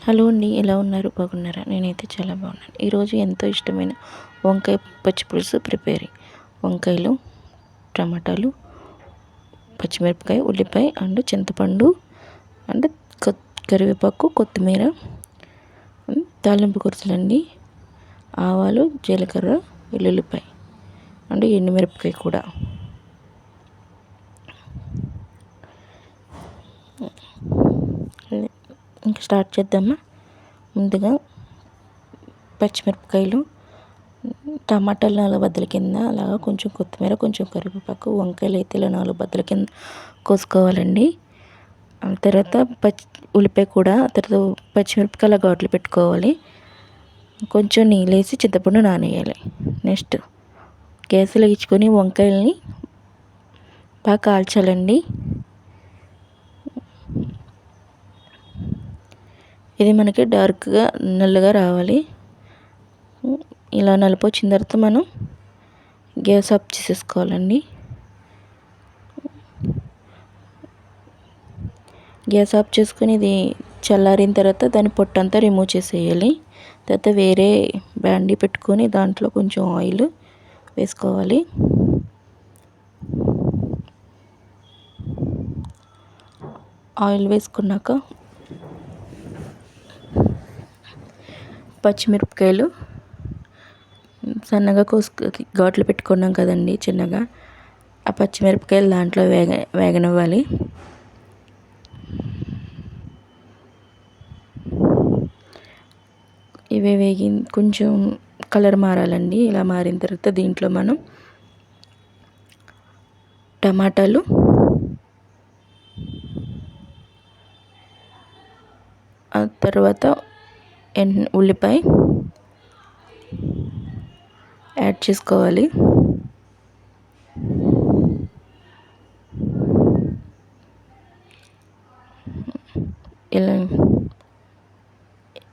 Hello అండి, ఎలా ఉన్నారు? బాగున్నారా? నేనైతే చాలా బాగున్నాను. ఈరోజు ఎంతో ఇష్టమైన వంకాయ పచ్చి పులుసు ప్రిపేరింగ్. వంకాయలు, టమాటాలు, పచ్చిమిరపకాయ, ఉల్లిపాయ అండ్ చింతపండు అండ్ కరివేపాకు, కొత్తిమీర, తాలింపు కొరసలండి, ఆవాలు, జీలకర్ర, వెల్లుల్లిపాయ అండ్ ఎండుమిరపకాయ కూడా. ఇంకా స్టార్ట్ చేద్దామా? ముందుగా పచ్చిమిరపకాయలు, టమాటాలు 4 బద్దల కింద, అలాగా కొంచెం కొత్తిమీర, కొంచెం కరివేపాకు, వంకాయలు అయితే ఇలా 4 బద్దల కింద కోసుకోవాలండి. తర్వాత ఉల్లిపాయ కూడా, తర్వాత పచ్చిమిరపకాయల ఘాట్లు పెట్టుకోవాలి. కొంచెం నీళ్ళు వేసి చింతపండు నానేయాలి. నెక్స్ట్ గ్యాస్ వెలిగించుకొని వంకాయలని బాగా కాల్చాలండి. ఇది మనకి డార్క్గా నల్లగా రావాలి. ఇలా నలుపు వచ్చిన తర్వాత మనం గ్యాస్ ఆఫ్ చేసేసుకోవాలండి. గ్యాస్ ఆఫ్ చేసుకుని ఇది చల్లారిన తర్వాత దాని పొట్టంతా రిమూవ్ చేసేయాలి. తర్వాత వేరే బాండీ పెట్టుకొని దాంట్లో కొంచెం ఆయిల్ వేసుకోవాలి. ఆయిల్ వేసుకున్నాక పచ్చిమిరపకాయలు సన్నగా ఘాట్లు పెట్టుకున్నాం కదండి చిన్నగా, ఆ పచ్చిమిరపకాయలు దాంట్లో వేగనివ్వాలి. ఇవి కొంచెం కలర్ మారాలండి. ఇలా మారిన తర్వాత దీంట్లో మనం టమాటాలు, ఆ తర్వాత ఉల్లిపాయ యాడ్ చేసుకోవాలి.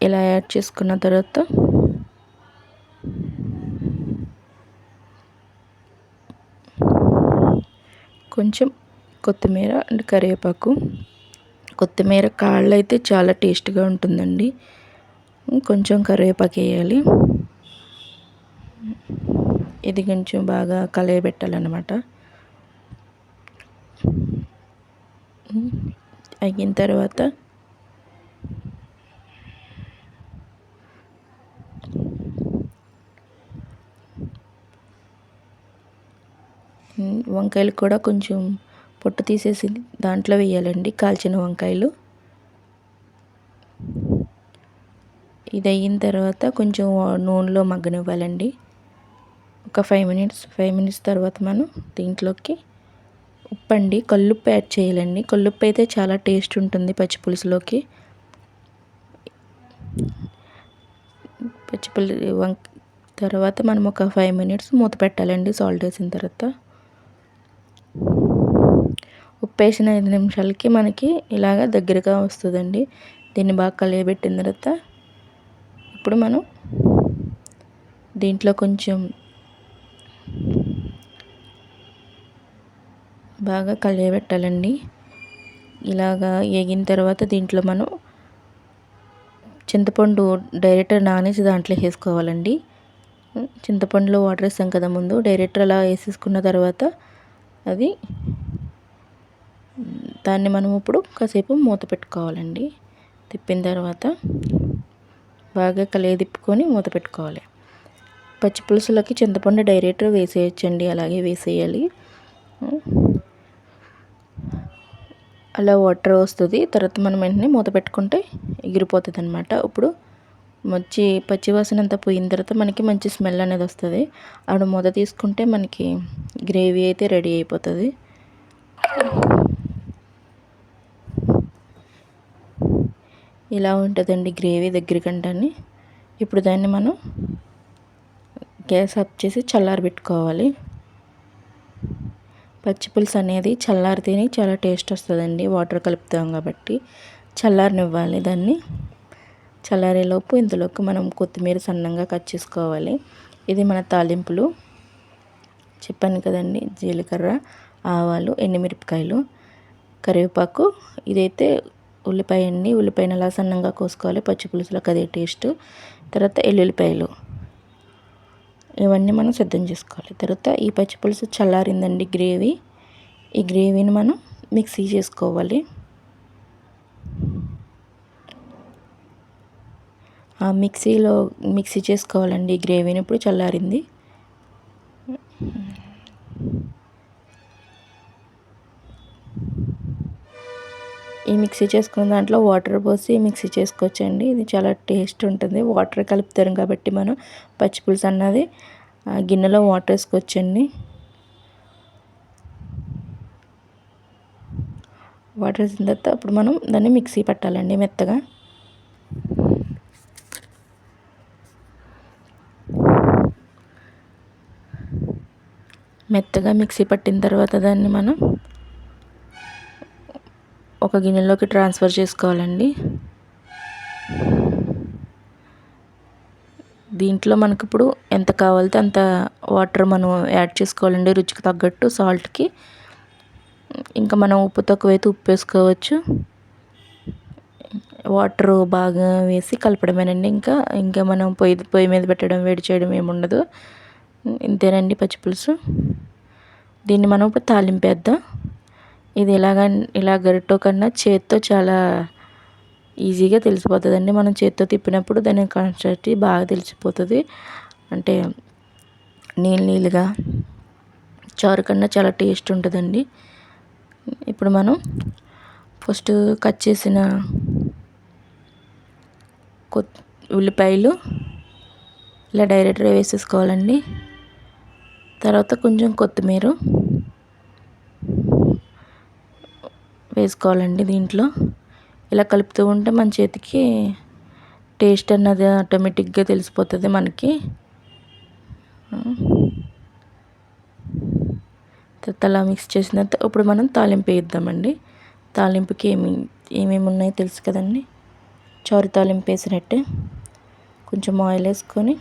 ఇలా యాడ్ చేసుకున్న తర్వాత కొంచెం కొత్తిమీర అండ్ కరివేపాకు. కొత్తిమీర కాళ్ళు అయితే చాలా టేస్ట్గా ఉంటుందండి. కొంచెం కరివేపాకు వేయాలి. ఇది కొంచెం బాగా కలయబెట్టాలన్నమాట. అయిన తర్వాత వంకాయలు కూడా కొంచెం పొట్టు తీసేసి దాంట్లో వేయాలండి, కాల్చిన వంకాయలు. ఇది అయిన తర్వాత కొంచెం నూనెలో మగ్గనివ్వాలండి. ఒక 5 మినిట్స్ తర్వాత మనం దీంట్లోకి ఉప్పు అండి, కల్లుప్పు యాడ్ చేయాలండి. కల్లుప్పు అయితే చాలా టేస్ట్ ఉంటుంది పచ్చి పులుసులోకి. తర్వాత మనం ఒక 5 మినిట్స్ మూత పెట్టాలండి సాల్ట్ వేసిన తర్వాత. ఉప్పు వేసిన 5 నిమిషాలకి మనకి ఇలాగ దగ్గరగా వస్తుందండి. దీన్ని బాగా కలియబెట్టిన తర్వాత ఇప్పుడు మనం దీంట్లో కొంచెం బాగా కలియబెట్టాలండి. ఇలాగా వేగిన తర్వాత దీంట్లో మనం చింతపండు డైరెక్ట్ నానేసి దాంట్లో వేసుకోవాలండి. చింతపండులో వాటర్ వేసాం కదా ముందు, డైరెక్ట్ అలా వేసేసుకున్న తర్వాత దాన్ని మనం ఇప్పుడు కాసేపు మూత పెట్టుకోవాలండి. తిప్పిన తర్వాత బాగా తిప్పుకొని మూత పెట్టుకోవాలి. పచ్చి పులుసులోకి చింతపండు డైరెక్ట్ వేసేయచ్చండి, అలాగే వేసేయాలి. అలా వాటర్ వస్తుంది. తర్వాత మనం వెంటనే మూత పెట్టుకుంటే ఎగిరిపోతుంది అనమాట. ఇప్పుడు పచ్చివాసన అంతా పోయిన తర్వాత మనకి మంచి స్మెల్ అనేది వస్తుంది. అప్పుడు మూత తీసుకుంటే మనకి గ్రేవీ అయితే రెడీ అయిపోతుంది. ఇలా ఉంటుందండి గ్రేవీ దగ్గరికంటాన్ని. ఇప్పుడు దాన్ని మనం గ్యాస్ ఆఫ్ చేసి చల్లారబెట్టుకోవాలి. పచ్చి పులుసు అనేది చల్లారితేనే చాలా టేస్ట్ వస్తుందండి, వాటర్ కలుపుతాం కాబట్టి చల్లారనివ్వాలి దాన్ని. చల్లారేలోపు ఇంతలోకి మనం కొత్తిమీర సన్నంగా కట్ చేసుకోవాలి. ఇది మన తాలింపులు చెప్పాను కదండి, జీలకర్ర, ఆవాలు, ఎండుమిరపకాయలు, కరివేపాకు. ఇదైతే ఉల్లిపాయ అండి. ఉల్లిపాయను అలా సన్నంగా కోసుకోవాలి, పచ్చి పులుసులోకి అదే టేస్ట్. తర్వాత ఎల్లుల్లిపాయలు ఇవన్నీ మనం సిద్ధం చేసుకోవాలి. తర్వాత ఈ పచ్చి పులుసు చల్లారిందండి గ్రేవీ. ఈ గ్రేవీని మనం మిక్సీ చేసుకోవాలి. ఆ మిక్సీ చేసుకోవాలండి ఈ గ్రేవీని. ఇప్పుడు చల్లారింది. ఈ మిక్సీ చేసుకున్న దాంట్లో వాటర్ పోసి మిక్సీ చేసుకోవచ్చండి. ఇది చాలా టేస్ట్ ఉంటుంది. వాటర్ కలుపుతాం కాబట్టి మనం పచ్చి పులుసు అన్నది గిన్నెలో వాటర్ వేసుకోవచ్చండి. వాటర్ వేసిన తర్వాత అప్పుడు మనం దాన్ని మిక్సీ పట్టాలండి మెత్తగా. మెత్తగా మిక్సీ పట్టిన తర్వాత దాన్ని మనం ఒక గిన్నెలోకి ట్రాన్స్ఫర్ చేసుకోవాలండి. దీంట్లో మనకి ఇప్పుడు ఎంత కావాలితే అంత వాటర్ మనం యాడ్ చేసుకోవాలండి, రుచికి తగ్గట్టు సాల్ట్కి. ఇంకా మనం ఉప్పు తక్కువైతే ఉప్పు వేసుకోవచ్చు. వాటర్ బాగా వేసి కలపడమేనండి. ఇంకా మనం పొయ్యి మీద పెట్టడం, వేడి చేయడం ఏముండదు. ఇంతేనండి పచ్చి పులుసు. దీన్ని మనం ఇప్పుడు తాలింపేద్దాం. ఇది ఇలా గరిటెతో కన్నా చేత్తో చాలా ఈజీగా తెలిసిపోతుందండి. మనం చేత్తో తిప్పినప్పుడు దాని కన్సిస్టెన్సీ బాగా తెలిసిపోతుంది. అంటే నీళ్ళుగా చారు కన్నా చాలా టేస్ట్ ఉంటుందండి. ఇప్పుడు మనం ఫస్ట్ కట్ చేసిన ఉల్లిపాయలు ఇలా డైరెక్ట్గా వేసేసుకోవాలండి. తర్వాత కొంచెం కొత్తిమీర వేసుకోవాలండి. దీంట్లో ఇలా కలుపుతూ ఉంటే మన చేతికి టేస్ట్ అన్నది ఆటోమేటిక్గా తెలిసిపోతుంది మనకి. అలా మిక్స్ చేసిన తర్వాత ఇప్పుడు మనం తాలింపు వేద్దామండి. తాలింపుకి ఏమేమి ఉన్నాయో తెలుసు కదండి. చారు తాలింపు వేసినట్టే కొంచెం ఆయిల్ వేసుకొని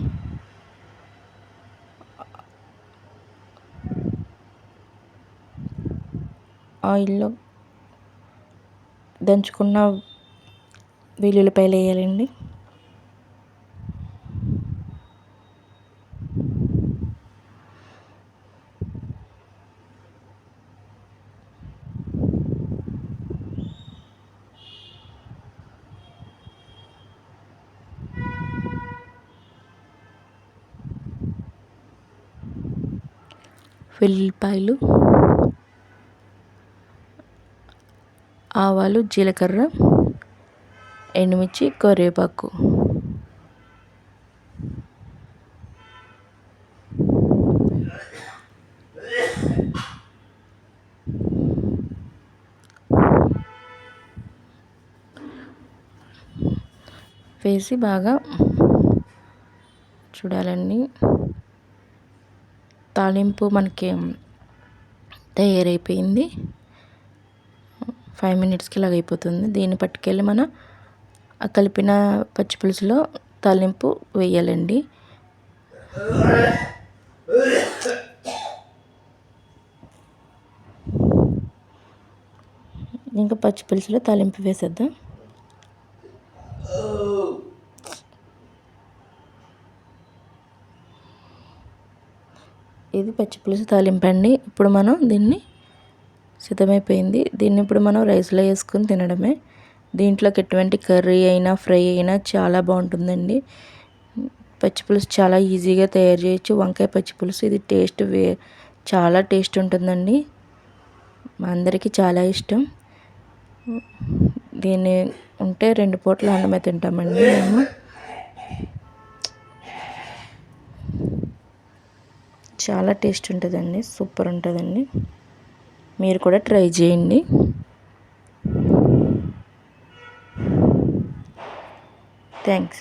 ఆయిల్లో దంచుకున్న వెల్లుల్లిపాయలు వేయాలండి. వెల్లుల్లిపాయలు, ఆవాలు, జీలకర్ర, ఎండుమిర్చి, కరివేపాకు వేసి బాగా చూడాలండి. తాలింపు మనకి తయారైపోయింది. 5 minutesకి ఇలాగ అయిపోతుంది. దీన్ని పట్టుకెళ్ళి మనం కలిపిన పచ్చి పులుసులో తాలింపు వేయాలండి. ఇంకా పచ్చి పులుసులో తాలింపు వేసేద్దాం. ఇది పచ్చి పులుసు తాలింపు అండి. ఇప్పుడు మనం దీన్ని సిద్ధమైపోయింది. దీన్ని ఇప్పుడు మనం రైస్లో వేసుకొని తినడమే. దీంట్లోకి ఎటువంటి కర్రీ అయినా ఫ్రై అయినా చాలా బాగుంటుందండి. పచ్చి పులుసు చాలా ఈజీగా తయారు చేయొచ్చు. వంకాయ పచ్చి పులుసు ఇది చాలా టేస్ట్ ఉంటుందండి. మా అందరికీ చాలా ఇష్టం. దీన్ని ఉంటే 2 పూటలు అన్నమే తింటామండి మేము. చాలా టేస్ట్ ఉంటుందండి, సూపర్ ఉంటుందండి. మీరు కూడా ట్రై చేయండి. థ్యాంక్స్.